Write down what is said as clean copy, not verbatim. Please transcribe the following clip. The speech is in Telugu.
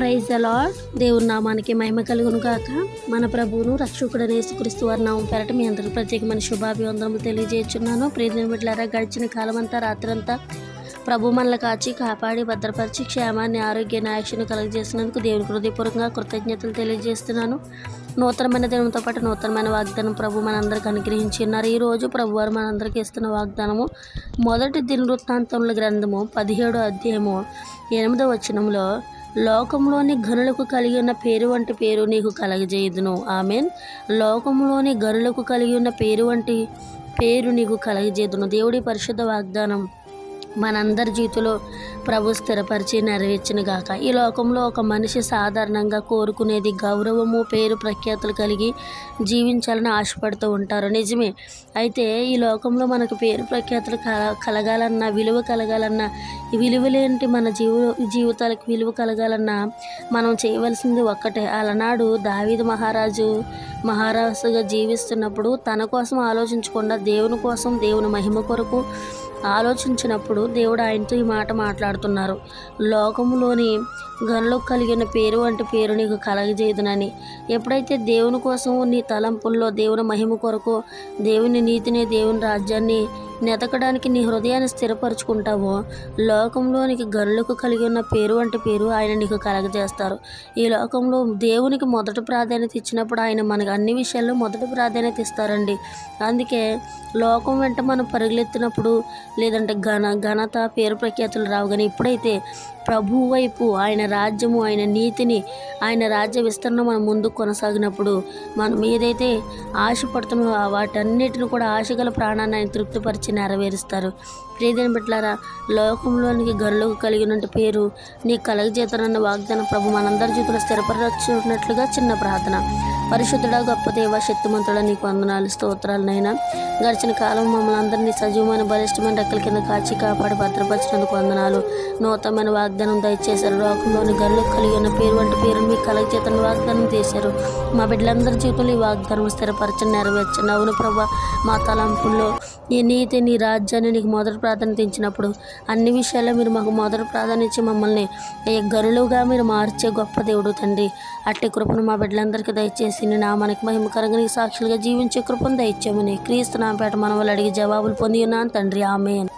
Praise the lord. దేవుని నామానికి మహిమ కలుగును గాక. మన ప్రభువును రక్షకుడైన యేసుక్రీస్తు వారి నామం పేరట మీ అందరికీ ప్రత్యేకమైన శుభాభివందనములు తెలియజేస్తున్నాను. ప్రియమైన బిడ్డలారా, గడిచిన కాలమంతా రాత్రంతా ప్రభు మనల్ని కాచి కాపాడి భద్రపరిచి క్షేమాన్ని ఆరోగ్యాన్ని ఆయుష్ను కలుగజేసినందుకు దేవుని హృదయపూర్వకంగా కృతజ్ఞతలు తెలియజేస్తున్నాను. నూతనమైన దినంతో పాటు నూతనమైన వాగ్దానం ప్రభు మనందరికి అనుగ్రహించి ఉన్నారు. ఈరోజు ప్రభు వారు మనందరికీ ఇస్తున్న వాగ్దానము మొదటి దినవృత్తాంతముల గ్రంథము 17వ అధ్యాయము 8వ వచనంలో, లోకంలోని గనులకు కలిగి ఉన్న పేరు వంటి పేరు నీకు కలగజేయుదును. ఆమెన్. లోకంలోని గనులకు కలిగి ఉన్న పేరు వంటి పేరు నీకు కలగజేయుదును. దేవుడి పరిశుద్ధ వాగ్దానం మనందరి జీవితంలో ప్రభు స్థిరపరిచి నెరవేర్చిన గాక. ఈ లోకంలో ఒక మనిషి సాధారణంగా కోరుకునేది గౌరవము, పేరు ప్రఖ్యాతులు కలిగి జీవించాలని ఆశపడుతూ ఉంటారు. నిజమే. అయితే ఈ లోకంలో మనకు పేరు ప్రఖ్యాతులు కలగాలన్నా, విలువ కలగాలన్నా, విలువలేంటి మన జీవితాలకు విలువ కలగాలన్నా మనం చేయవలసింది ఒక్కటే. అలనాడు దావీదు మహారాజుగా జీవిస్తున్నప్పుడు తన కోసం ఆలోచించకుండా దేవుని కోసం, దేవుని మహిమ కొరకు ఆలోచించినప్పుడు దేవుడు ఆయనతో ఈ మాట మాట్లాడుతున్నారు. లోకములోని గనులకు కలిగిన పేరు వంటి పేరు నీకు కలగజేయుదునని. ఎప్పుడైతే దేవుని కోసం నీ తలంపుల్లో దేవుని మహిమ కొరకు, దేవుని నీతిని, దేవుని రాజ్యాన్ని నెతకడానికి నీ హృదయాన్ని స్థిరపరచుకుంటావో, లోకంలోనికి గనులకు కలిగి ఉన్న పేరు వంటి పేరు ఆయన నీకు కలగజేస్తారు. ఈ లోకంలో దేవునికి మొదటి ప్రాధాన్యత ఇచ్చినప్పుడు ఆయన మనకు అన్ని విషయాల్లో మొదటి ప్రాధాన్యత ఇస్తారండి. అందుకే లోకం వెంట మనం పరుగులెత్తినప్పుడు లేదంటే ఘనత, పేరు ప్రఖ్యాతులు రావు. కానీ ఎప్పుడైతే ప్రభు వైపు, ఆయన రాజ్యము, ఆయన నీతిని, ఆయన రాజ్య విస్తరణ మనం ముందుకు కొనసాగినప్పుడు మనం ఏదైతే ఆశపడుతున్నామో వాటన్నిటిని కూడా ఆశగల ప్రాణాన్ని ఆయన తృప్తిపరిచి నెరవేరుస్తారు. ప్రియమైన బిడ్డలారా, లోకంలోనికి గనులకు కలిగినట్టు పేరు నీకు కలగజేతనన్న వాగ్దానం ప్రభు మనందరి జీవితంలో స్థిరపరచున్నట్లుగా చిన్న ప్రార్థన. పరిశుద్ధుడా, గొప్ప దేవ, శక్తిమంతుడా, నీకు వందనాలు, స్తోత్రాలనైనా. గడిచిన కాలం మమ్మల్ని అందరినీ సజీవమైన బలిష్టమైన రెక్కల కింద కాచి కాపాడి భద్రపరిచినందుకు వందనాలు. నూతనమైన వాగ్దానం దయచేశారు. లోకంలోని గనులకు కలిగి ఉన్న పేరు వంటి పేరు మీకు కలగజేతన వాగ్దానం చేశారు. మా బిడ్డలందరి జీవితంలో ఈ వాగ్దానం స్థిరపరచని నెరవేర్చండి. అవును ప్రభా, మా తలంపుల్లో నీ నీతి, నీ రాజ్యాన్ని నీకు మొదటి ప్రాధాన్యత ఇచ్చినప్పుడు అన్ని విషయాల్లో మీరు మాకు మొదటి ప్రాధాన్యత ఇచ్చి మమ్మల్ని గనులుగా మీరు మార్చే గొప్ప దేవుడు తండ్రి. అట్టి కృపను మా బిడ్డలందరికీ దయచేసి నీ నామానికి మహిమకరంగా నీ సాక్షులుగా జీవించే కృపను దయచేయమని క్రీస్తు నామపేట మనవలు అడిగి జవాబులు పొంది ఉన్నాను తండ్రి. ఆమేన్.